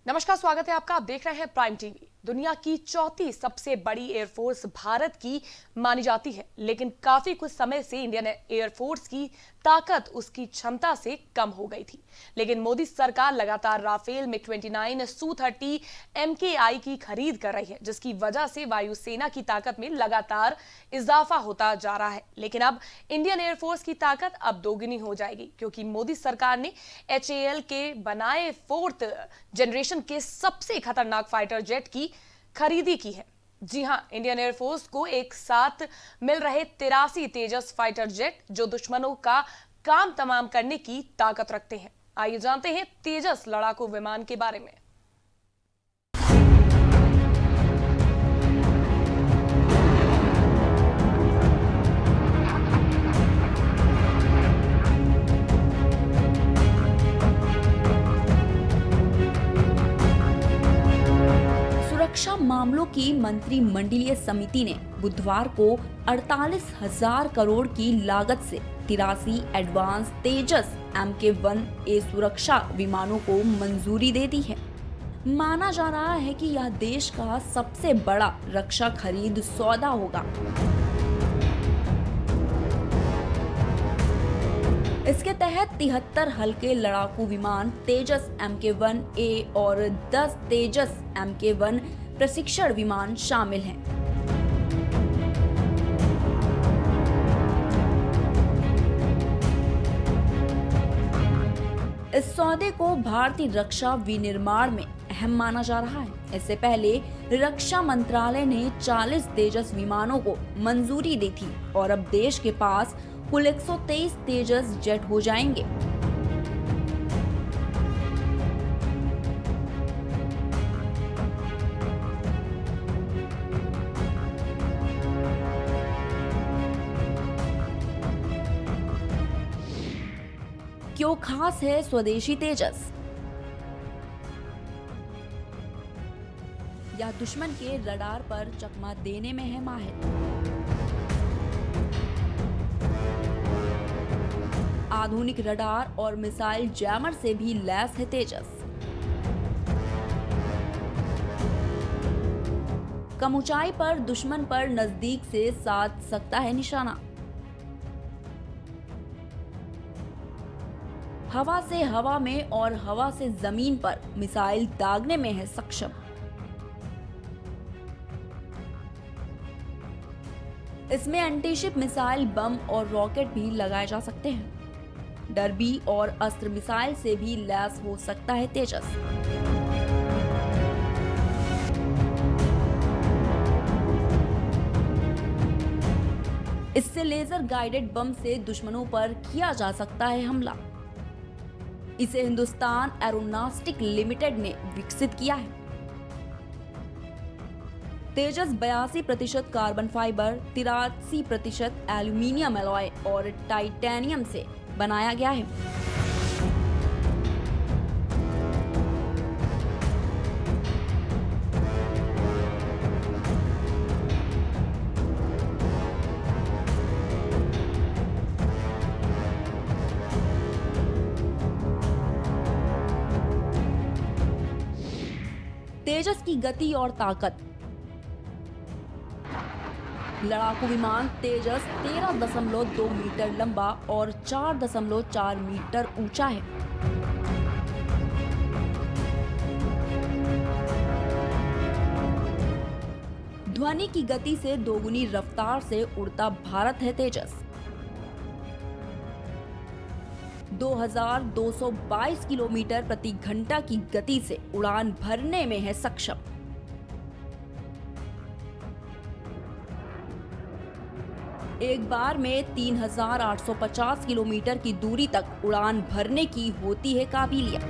नमस्कार, स्वागत है आपका। आप देख रहे हैं प्राइम टीवी। दुनिया की चौथी सबसे बड़ी एयरफोर्स भारत की मानी जाती है, लेकिन काफी कुछ समय से इंडियन एयरफोर्स की ताकत उसकी क्षमता से कम हो गई थी। लेकिन मोदी सरकार लगातार राफेल मिग-29 सू-30 MKI की खरीद कर रही है, जिसकी वजह से वायुसेना की ताकत में लगातार इजाफा होता जा रहा है। लेकिन अब इंडियन एयरफोर्स की ताकत अब दोगुनी हो जाएगी, क्योंकि मोदी सरकार ने HAL के बनाए 4th जनरेशन के सबसे खतरनाक फाइटर जेट की खरीदी की है। जी हां, इंडियन एयरफोर्स को एक साथ मिल रहे 83 तेजस फाइटर जेट, जो दुश्मनों का काम तमाम करने की ताकत रखते हैं। आइए जानते हैं तेजस लड़ाकू विमान के बारे में। सुरक्षा मामलों की मंत्रिमंडलीय समिति ने बुधवार को 48,000 करोड़ की लागत से 83 एडवांस तेजस MK-1A सुरक्षा विमानों को मंजूरी दे दी है। माना जा रहा है कि यह देश का सबसे बड़ा रक्षा खरीद सौदा होगा। इसके तहत 73 हल्के लड़ाकू विमान तेजस MK-1A और 10 तेजस MK-1 प्रशिक्षण विमान शामिल हैं। इस सौदे को भारतीय रक्षा विनिर्माण में अहम माना जा रहा है। इससे पहले रक्षा मंत्रालय ने 40 तेजस विमानों को मंजूरी दी थी और अब देश के पास कुल 123 तेजस जेट हो जाएंगे। क्यों खास है स्वदेशी तेजस? यह दुश्मन के रडार पर चकमा देने में है माहिर। आधुनिक रडार और मिसाइल जैमर से भी लैस है तेजस। कम ऊंचाई पर दुश्मन पर नजदीक से साध सकता है निशाना। हवा से हवा में और हवा से जमीन पर मिसाइल दागने में है सक्षम। इसमें एंटीशिप मिसाइल, बम और रॉकेट भी लगाए जा सकते हैं। डरबी और अस्त्र मिसाइल से भी लैस हो सकता है तेजस। इससे लेजर गाइडेड बम से दुश्मनों पर किया जा सकता है हमला। इसे हिंदुस्तान एरोनॉस्टिक लिमिटेड ने विकसित किया है। तेजस 82% कार्बन फाइबर, 83% एल्यूमिनियम एलॉय और टाइटेनियम से बनाया गया है। तेजस की गति और ताकत। लड़ाकू विमान तेजस 13.2 मीटर लंबा और 4.4 मीटर ऊंचा है। ध्वनि की गति से दोगुनी रफ्तार से उड़ता भारत है तेजस। 2222 किलोमीटर प्रति घंटा की गति से उड़ान भरने में है सक्षम। एक बार में 3850 किलोमीटर की दूरी तक उड़ान भरने की होती है काबिलियत।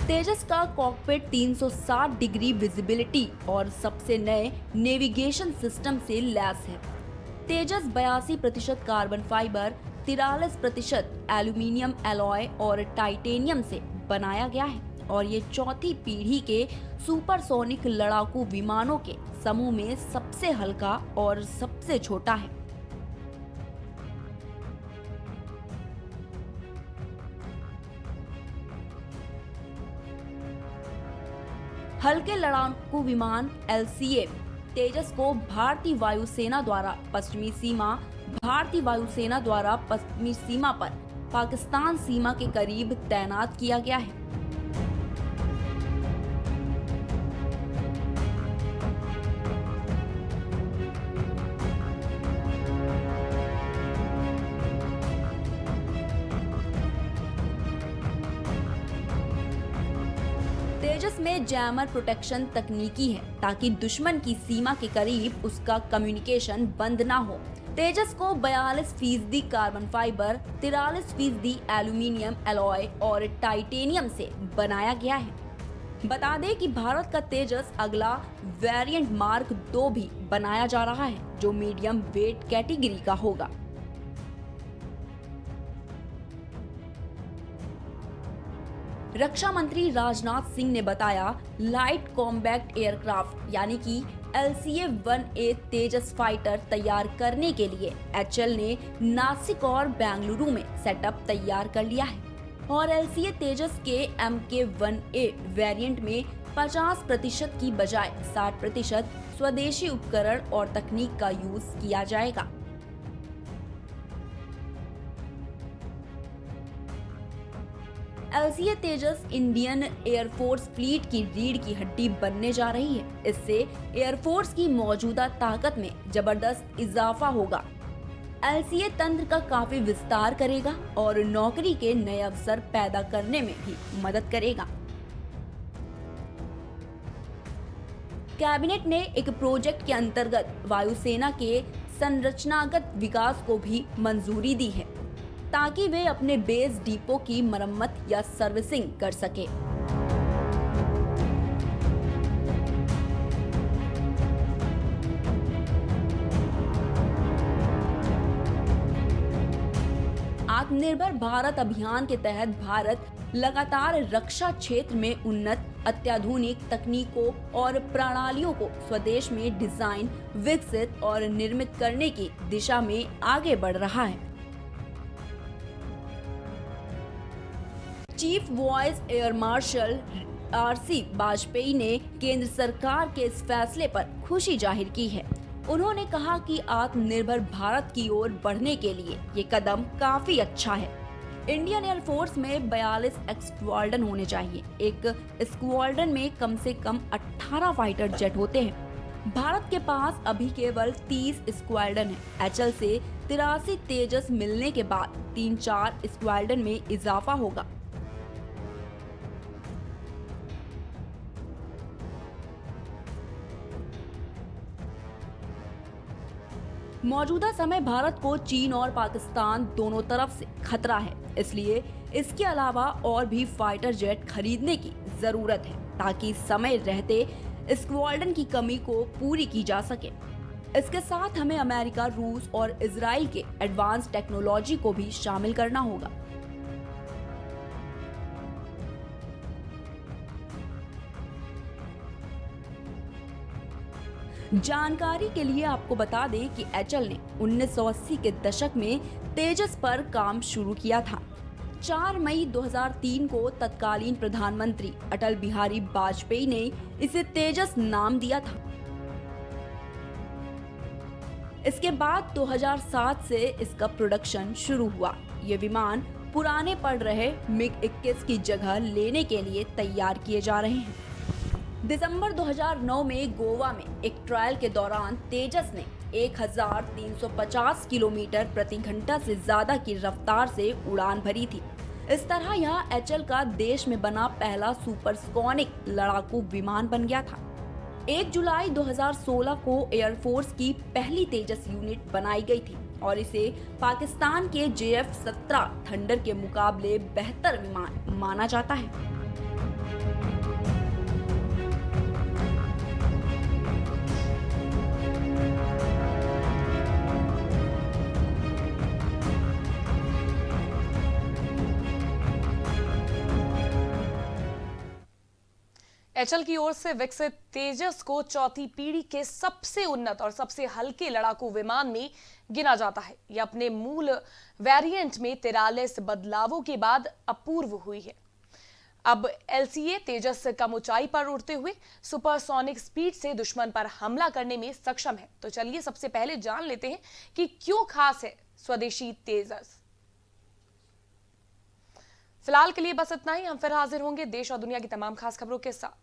तेजस का कॉकपिट 360 डिग्री विजिबिलिटी और सबसे नए नेविगेशन सिस्टम से लैस है। तेजस 82% कार्बन फाइबर, 43% एल्यूमिनियम एलॉय और टाइटेनियम से बनाया गया है और ये चौथी पीढ़ी के सुपरसोनिक लड़ाकू विमानों के समूह में सबसे हल्का और सबसे छोटा है। हल्के लड़ाकू विमान LCA तेजस को भारतीय वायुसेना द्वारा पश्चिमी सीमा पर पाकिस्तान सीमा के करीब तैनात किया गया है। तेजस में जैमर प्रोटेक्शन तकनीकी है ताकि दुश्मन की सीमा के करीब उसका कम्युनिकेशन बंद ना हो। तेजस को 42% कार्बन फाइबर, 43% एल्यूमिनियम एलॉय और टाइटेनियम से बनाया गया है। बता दें कि भारत का तेजस अगला वेरिएंट मार्क 2 भी बनाया जा रहा है जो मीडियम वेट कैटेगरी का होगा। रक्षा मंत्री राजनाथ सिंह ने बताया, लाइट कॉम्बैक्ट एयरक्राफ्ट यानी कि LCA-1A तेजस फाइटर तैयार करने के लिए HAL ने नासिक और बेंगलुरु में सेटअप तैयार कर लिया है और LCA तेजस के MK-1A वेरिएंट में 50% की बजाय 60% स्वदेशी उपकरण और तकनीक का यूज किया जाएगा। LCA तेजस इंडियन एयरफोर्स फ्लीट की रीढ़ की हड्डी बनने जा रही है। इससे एयरफोर्स की मौजूदा ताकत में जबरदस्त इजाफा होगा। LCA तंत्र का काफी विस्तार करेगा और नौकरी के नए अवसर पैदा करने में भी मदद करेगा। कैबिनेट ने एक प्रोजेक्ट के अंतर्गत वायुसेना के संरचनागत विकास को भी मंजूरी दी है ताकि वे अपने बेस डिपो की मरम्मत या सर्विसिंग कर सके। आत्मनिर्भर भारत अभियान के तहत भारत लगातार रक्षा क्षेत्र में उन्नत अत्याधुनिक तकनीकों और प्रणालियों को स्वदेश में डिजाइन, विकसित और निर्मित करने की दिशा में आगे बढ़ रहा है। Chief voice air marshal RC Vajpayee ने केंद्र सरकार के इस फैसले पर खुशी जाहिर की है। उन्होंने कहा कि आत्मनिर्भर भारत की ओर बढ़ने के लिए ये कदम काफी अच्छा है। इंडियन एयर फोर्स में 42 स्क्वाड्रन होने चाहिए। एक स्क्वाड्रन में कम से कम 18 फाइटर जेट होते हैं। भारत के पास अभी केवल 30 स्क्वाड्रन है। HAL से 83 तेजस मिलने के बाद 3-4 स्क्वाड्रन में इजाफा होगा। मौजूदा समय भारत को चीन और पाकिस्तान दोनों तरफ से खतरा है, इसलिए इसके अलावा और भी फाइटर जेट खरीदने की जरूरत है ताकि समय रहते स्क्वाड्रन की कमी को पूरी की जा सके। इसके साथ हमें अमेरिका, रूस और इजराइल के एडवांस टेक्नोलॉजी को भी शामिल करना होगा। जानकारी के लिए आपको बता दें कि HAL ने 1980 के दशक में तेजस पर काम शुरू किया था। 4 मई 2003 को तत्कालीन प्रधानमंत्री अटल बिहारी वाजपेयी ने इसे तेजस नाम दिया था। इसके बाद 2007 से इसका प्रोडक्शन शुरू हुआ। ये विमान पुराने पड़ रहे MiG-21 की जगह लेने के लिए तैयार किए जा रहे हैं। दिसंबर 2009 में गोवा में एक ट्रायल के दौरान तेजस ने 1350 किलोमीटर प्रति घंटा से ज्यादा की रफ्तार से उड़ान भरी थी। इस तरह यह HAL का देश में बना पहला सुपरसोनिक लड़ाकू विमान बन गया था। 1 जुलाई 2016 को एयरफोर्स की पहली तेजस यूनिट बनाई गई थी और इसे पाकिस्तान के JF-17 थंडर के मुकाबले बेहतर विमान माना जाता है। एचएल की ओर से विकसित तेजस को चौथी पीढ़ी के सबसे उन्नत और सबसे हल्के लड़ाकू विमान में गिना जाता है। यह अपने मूल वेरिएंट में 43 बदलावों के बाद अपूर्व हुई है। अब एलसीए तेजस कम ऊंचाई पर उड़ते हुए सुपरसोनिक स्पीड से दुश्मन पर हमला करने में सक्षम है। तो चलिए सबसे पहले जान लेते हैं कि क्यों खास है स्वदेशी तेजस। फिलहाल के लिए बस इतना ही। हम फिर हाजिर होंगे देश और दुनिया की तमाम खास खबरों के साथ।